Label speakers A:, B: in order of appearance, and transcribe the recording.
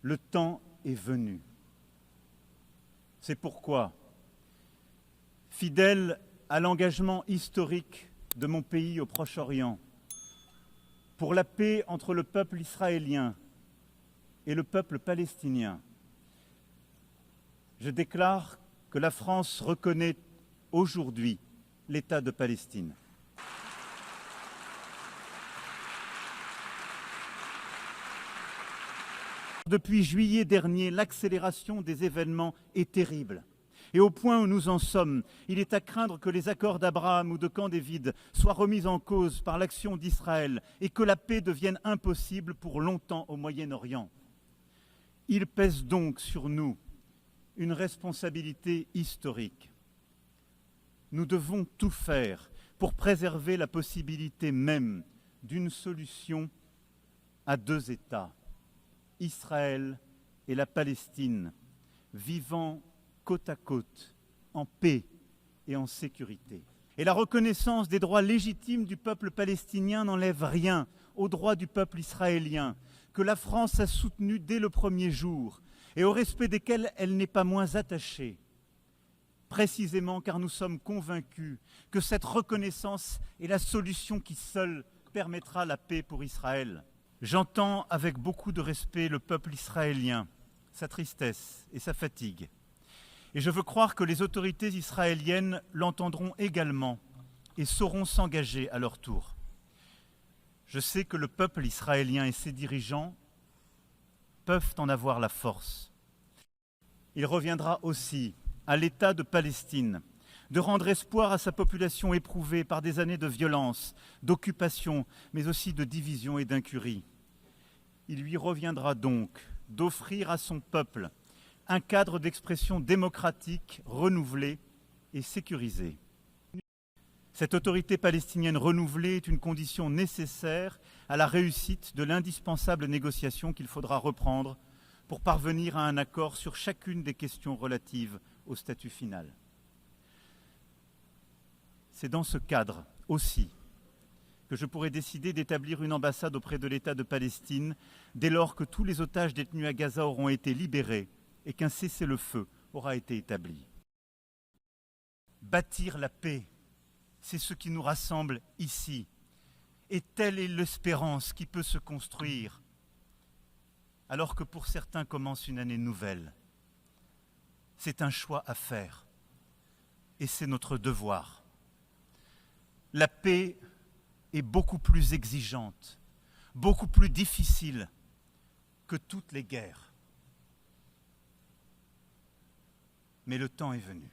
A: Le temps est venu. C'est pourquoi, fidèle à l'engagement historique de mon pays au Proche-Orient, pour la paix entre le peuple israélien et le peuple palestinien, je déclare que la France reconnaît aujourd'hui l'État de Palestine. Depuis juillet dernier, l'accélération des événements est terrible. Et au point où nous en sommes, il est à craindre que les accords d'Abraham ou de Camp David soient remis en cause par l'action d'Israël et que la paix devienne impossible pour longtemps au Moyen-Orient. Il pèse donc sur nous une responsabilité historique. Nous devons tout faire pour préserver la possibilité même d'une solution à deux États, Israël et la Palestine, vivant côte à côte, en paix et en sécurité. Et la reconnaissance des droits légitimes du peuple palestinien n'enlève rien aux droits du peuple israélien, que la France a soutenu dès le premier jour et au respect desquels elle n'est pas moins attachée, précisément car nous sommes convaincus que cette reconnaissance est la solution qui seule permettra la paix pour Israël. J'entends avec beaucoup de respect le peuple israélien, sa tristesse et sa fatigue. Et je veux croire que les autorités israéliennes l'entendront également et sauront s'engager à leur tour. Je sais que le peuple israélien et ses dirigeants peuvent en avoir la force. Il reviendra aussi à l'État de Palestine de rendre espoir à sa population éprouvée par des années de violence, d'occupation, mais aussi de division et d'incurie. Il lui reviendra donc d'offrir à son peuple un cadre d'expression démocratique renouvelé et sécurisé. Cette autorité palestinienne renouvelée est une condition nécessaire à la réussite de l'indispensable négociation qu'il faudra reprendre pour parvenir à un accord sur chacune des questions relatives au statut final. C'est dans ce cadre aussi que je pourrais décider d'établir une ambassade auprès de l'État de Palestine dès lors que tous les otages détenus à Gaza auront été libérés et qu'un cessez-le-feu aura été établi. Bâtir la paix, c'est ce qui nous rassemble ici. Et telle est l'espérance qui peut se construire, alors que pour certains commence une année nouvelle. C'est un choix à faire, et c'est notre devoir. La paix est beaucoup plus exigeante, beaucoup plus difficile que toutes les guerres. Mais le temps est venu.